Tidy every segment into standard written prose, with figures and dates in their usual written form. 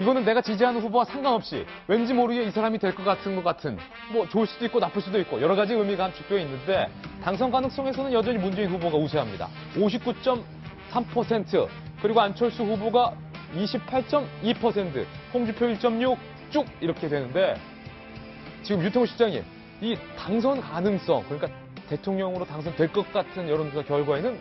이거는 내가 지지하는 후보와 상관없이 왠지 모르게 이 사람이 될 것 같은 뭐 좋을 수도 있고 나쁠 수도 있고 여러 가지 의미가 함축되어 있는데 당선 가능성에서는 여전히 문재인 후보가 우세합니다. 59.3% 그리고 안철수 후보가 28.2%, 홍준표 1.6 쭉 이렇게 되는데 지금 유태호 실장님 이 당선 가능성 그러니까 대통령으로 당선될 것 같은 여론조사 결과에는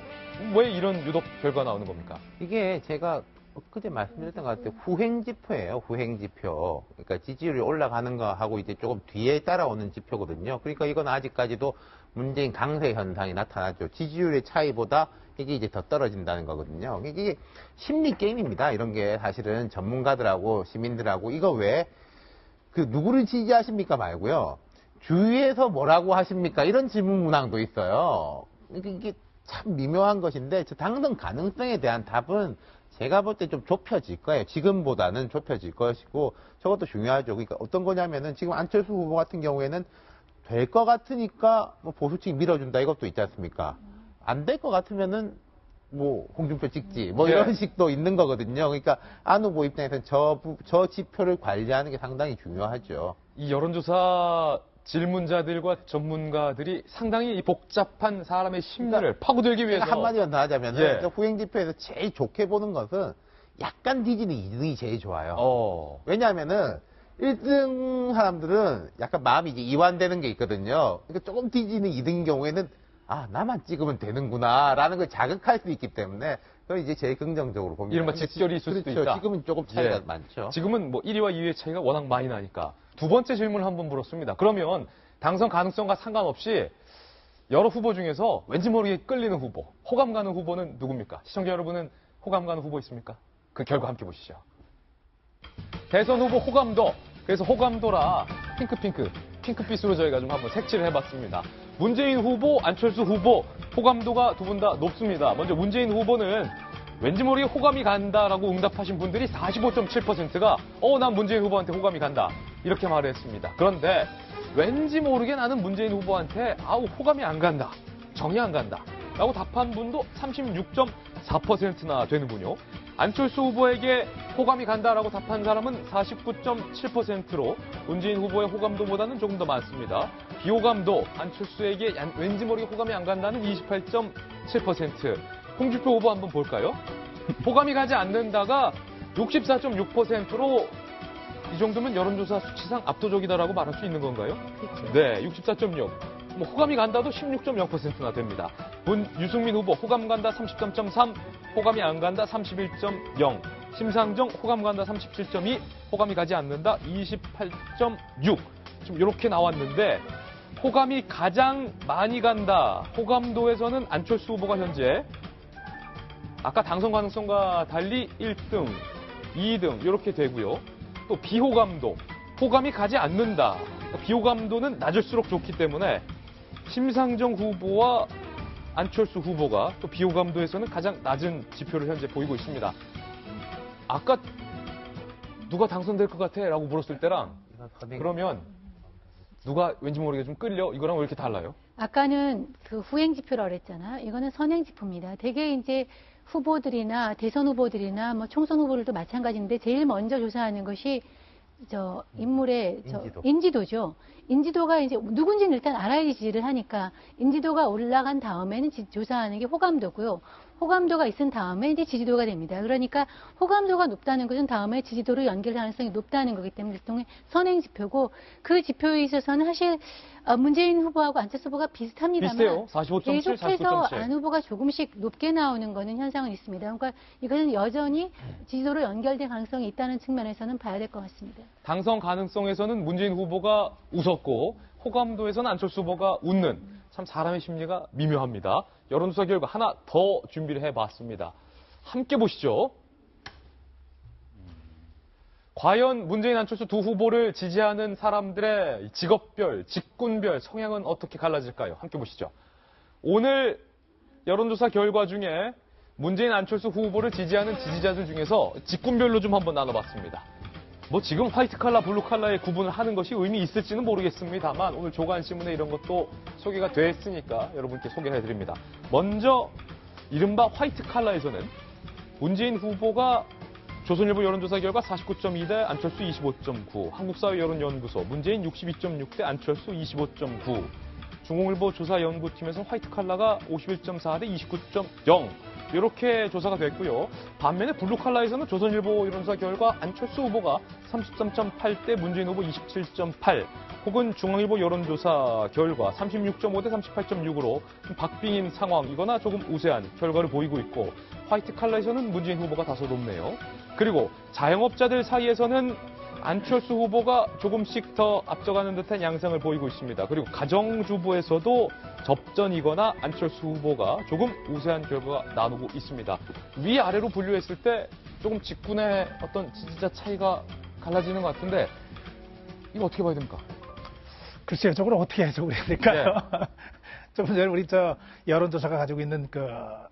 왜 이런 유독 결과가 나오는 겁니까? 이게 제가 엊그제 말씀드렸던 것 같아요. 후행지표예요. 후행지표. 그러니까 지지율이 올라가는 거하고 이제 조금 뒤에 따라오는 지표거든요. 그러니까 이건 아직까지도 문재인 강세 현상이 나타나죠. 지지율의 차이보다 이게 이제 더 떨어진다는 거거든요. 이게 심리 게임입니다. 이런 게 사실은 전문가들하고 시민들하고 이거 왜 그 누구를 지지하십니까 말고요. 주위에서 뭐라고 하십니까? 이런 질문 문항도 있어요. 이게 참 미묘한 것인데 당선 가능성에 대한 답은 제가 볼 때 좀 좁혀질 거예요. 지금보다는 좁혀질 것이고 저것도 중요하죠. 그러니까 어떤 거냐면은 지금 안철수 후보 같은 경우에는 될 것 같으니까 뭐 보수 측이 밀어준다 이것도 있지 않습니까? 안 될 것 같으면은 뭐 홍준표 찍지 뭐 이런 식도 있는 거거든요. 그러니까 안 후보 입장에서는 저 지표를 관리하는 게 상당히 중요하죠. 이 여론조사 질문자들과 전문가들이 상당히 복잡한 사람의 심리를 파고들기 위해서 한마디만 더 하자면 후행지표에서 제일 좋게 보는 것은 약간 뒤지는 2등이 제일 좋아요. 왜냐하면은 1등 사람들은 약간 마음이 이제 이완되는 게 있거든요. 그러니까 조금 뒤지는 2등인 경우에는 아 나만 찍으면 되는구나 라는 걸 자극할 수 있기 때문에 그건 이제 제일 긍정적으로 봅니다. 이른바 직결이 있을 수도 있다. 지금은 조금 차이가 많죠. 지금은 뭐 1위와 2위의 차이가 워낙 많이 나니까. 두 번째 질문을 한번 물었습니다. 그러면 당선 가능성과 상관없이 여러 후보 중에서 왠지 모르게 끌리는 후보, 호감 가는 후보는 누굽니까? 시청자 여러분은 호감 가는 후보 있습니까? 그 결과 함께 보시죠. 대선 후보 호감도, 그래서 호감도라 핑크빛으로 저희가 좀 한번 색칠을 해봤습니다. 문재인 후보, 안철수 후보 호감도가 두 분 다 높습니다. 먼저 문재인 후보는 왠지 모르게 호감이 간다라고 응답하신 분들이 45.7%가 난 문재인 후보한테 호감이 간다 이렇게 말을 했습니다. 그런데 왠지 모르게 나는 문재인 후보한테 호감이 안 간다, 정이 안 간다 라고 답한 분도 36.4%나 되는군요. 안철수 후보에게 호감이 간다라고 답한 사람은 49.7%로 문재인 후보의 호감도보다는 조금 더 많습니다. 비호감도 안철수에게 왠지 모르게 호감이 안 간다는 28.7%. 홍준표 후보 한번 볼까요? 호감이 가지 않는다가 64.6%로 이 정도면 여론조사 수치상 압도적이다라고 말할 수 있는 건가요? 그렇죠. 네, 64.6. 뭐 호감이 간다도 16.0%나 됩니다. 유승민 후보 호감 간다 33.3, 호감이 안 간다 31.0, 심상정 호감 간다 37.2, 호감이 가지 않는다 28.6. 좀 이렇게 나왔는데 호감이 가장 많이 간다. 호감도에서는 안철수 후보가 현재 아까 당선 가능성과 달리 1등, 2등 이렇게 되고요. 또 비호감도, 호감이 가지 않는다. 비호감도는 낮을수록 좋기 때문에 심상정 후보와 안철수 후보가 또 비호감도에서는 가장 낮은 지표를 현재 보이고 있습니다. 아까 누가 당선될 것 같아? 라고 물었을 때랑 그러면 누가 왠지 모르게 좀 끌려? 이거랑 왜 이렇게 달라요? 아까는 그 후행지표라고 그랬잖아요. 이거는 선행지표입니다. 대개 이제 후보들이나 대선 후보들이나 뭐 총선 후보들도 마찬가지인데 제일 먼저 조사하는 것이 인물의 인지도죠. 인지도가 이제 누군지는 일단 알아야지 지지를 하니까 인지도가 올라간 다음에는 조사하는 게 호감도고요. 호감도가 있은 다음에 이제 지지도가 됩니다. 그러니까 호감도가 높다는 것은 다음에 지지도로 연결 가능성이 높다는 거기 때문에 일종의 선행 지표고 그 지표에 있어서는 사실 문재인 후보하고 안철수 후보가 비슷합니다만 비슷해요. 45.7, 계속해서 49.7. 안 후보가 조금씩 높게 나오는 거는 현상은 있습니다. 그러니까 이것은 여전히 지지도로 연결될 가능성이 있다는 측면에서는 봐야 될 것 같습니다. 당선 가능성에서는 문재인 후보가 웃었고 호감도에서는 안철수 후보가 웃는 참 사람의 심리가 미묘합니다. 여론조사 결과 하나 더 준비를 해봤습니다. 함께 보시죠. 과연 문재인, 안철수 두 후보를 지지하는 사람들의 직업별, 직군별 성향은 어떻게 갈라질까요? 함께 보시죠. 오늘 여론조사 결과 중에 문재인, 안철수 후보를 지지하는 지지자들 중에서 직군별로 좀 한번 나눠봤습니다. 뭐 지금 화이트 칼라, 블루 칼라의 구분을 하는 것이 의미 있을지는 모르겠습니다만 오늘 조간신문에 이런 것도 소개가 됐으니까 여러분께 소개를 해드립니다. 먼저 이른바 화이트 칼라에서는 문재인 후보가 조선일보 여론조사 결과 49.2대 안철수 25.9, 한국사회여론연구소 문재인 62.6대 안철수 25.9, 중공일보 조사연구팀에서 화이트 칼라가 51.4대 29.0 이렇게 조사가 됐고요. 반면에 블루 칼라에서는 조선일보 여론조사 결과 안철수 후보가 33.8대 문재인 후보 27.8 혹은 중앙일보 여론조사 결과 36.5대 38.6으로 박빙인 상황이거나 조금 우세한 결과를 보이고 있고 화이트 칼라에서는 문재인 후보가 다소 높네요. 그리고 자영업자들 사이에서는 안철수 후보가 조금씩 더 앞서가는 듯한 양상을 보이고 있습니다. 그리고 가정주부에서도 접전이거나 안철수 후보가 조금 우세한 결과가 나누고 있습니다. 위아래로 분류했을 때 조금 직군의 어떤 지지자 차이가 갈라지는 것 같은데 이거 어떻게 봐야 됩니까? 글쎄요, 저걸 어떻게 해석을 해야 될까요? 조금 전에 우리 여론조사가 가지고 있는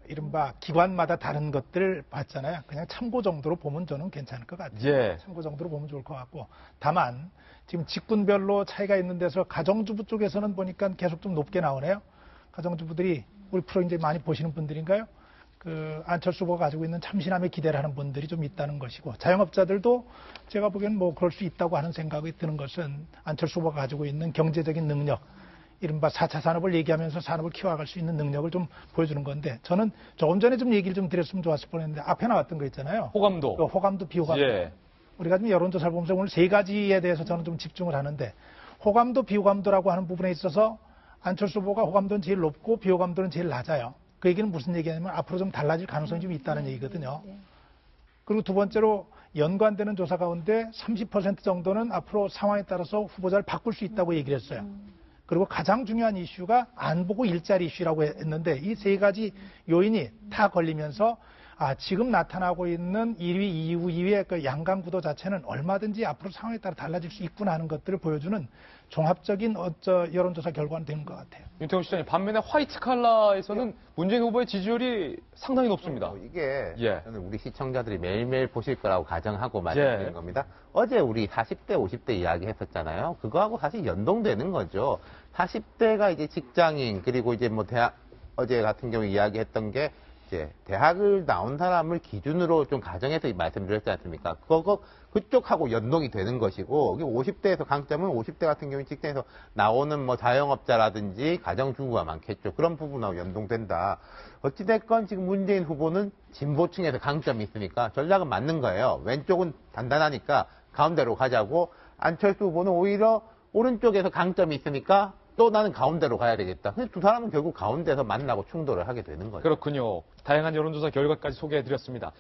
이른바 기관마다 다른 것들을 봤잖아요. 그냥 참고 정도로 보면 저는 괜찮을 것 같아요. 예. 참고 정도로 보면 좋을 것 같고. 다만, 지금 직군별로 차이가 있는 데서 가정주부 쪽에서는 보니까 계속 좀 높게 나오네요. 가정주부들이 우리 프로 이제 많이 보시는 분들인가요? 안철수 후보가 가지고 있는 참신함에 기대를 하는 분들이 좀 있다는 것이고, 자영업자들도 제가 보기엔 그럴 수 있다고 하는 생각이 드는 것은 안철수 후보가 가지고 있는 경제적인 능력, 이른바 4차 산업을 얘기하면서 산업을 키워갈 수 있는 능력을 좀 보여주는 건데, 저는 조금 전에 좀 얘기를 좀 드렸으면 좋았을 뻔했는데, 앞에 나왔던 거 있잖아요. 호감도. 호감도, 비호감도. 예. 우리가 좀 여론조사를 보면서 오늘 세 가지에 대해서 저는 좀 집중을 하는데, 호감도, 비호감도라고 하는 부분에 있어서 안철수 후보가 호감도는 제일 높고 비호감도는 제일 낮아요. 그 얘기는 무슨 얘기냐면 앞으로 좀 달라질 가능성이 좀 있다는 얘기거든요. 그리고 두 번째로 연관되는 조사 가운데 30% 정도는 앞으로 상황에 따라서 후보자를 바꿀 수 있다고 얘기를 했어요. 그리고 가장 중요한 이슈가 안 보고 일자리 이슈라고 했는데 이 세 가지 요인이 다 걸리면서 지금 나타나고 있는 1위, 2위, 2위의 그 양강 구도 자체는 얼마든지 앞으로 상황에 따라 달라질 수 있구나 하는 것들을 보여주는 종합적인 여론조사 결과는 되는 것 같아요. 윤태호 시장님, 반면에 화이트 칼라에서는 문재인 후보의 지지율이 상당히 높습니다. 이게 예. 저는 우리 시청자들이 매일매일 보실 거라고 가정하고 말씀드리는 겁니다. 어제 우리 40대, 50대 이야기 했었잖아요. 그거하고 사실 연동되는 거죠. 40대가 이제 직장인, 그리고 이제 어제 같은 경우 이야기했던 게 이제 대학을 나온 사람을 기준으로 좀 가정해서 말씀드렸지 않습니까? 그쪽하고 연동이 되는 것이고, 50대에서 강점은 50대 같은 경우는 직장에서 나오는 자영업자라든지 가정주부가 많겠죠. 그런 부분하고 연동된다. 어찌됐건 지금 문재인 후보는 진보층에서 강점이 있으니까 전략은 맞는 거예요. 왼쪽은 단단하니까 가운데로 가자고, 안철수 후보는 오히려 오른쪽에서 강점이 있으니까 또 나는 가운데로 가야 되겠다. 근데 두 사람은 결국 가운데서 만나고 충돌을 하게 되는 거죠. 그렇군요. 다양한 여론조사 결과까지 소개해드렸습니다.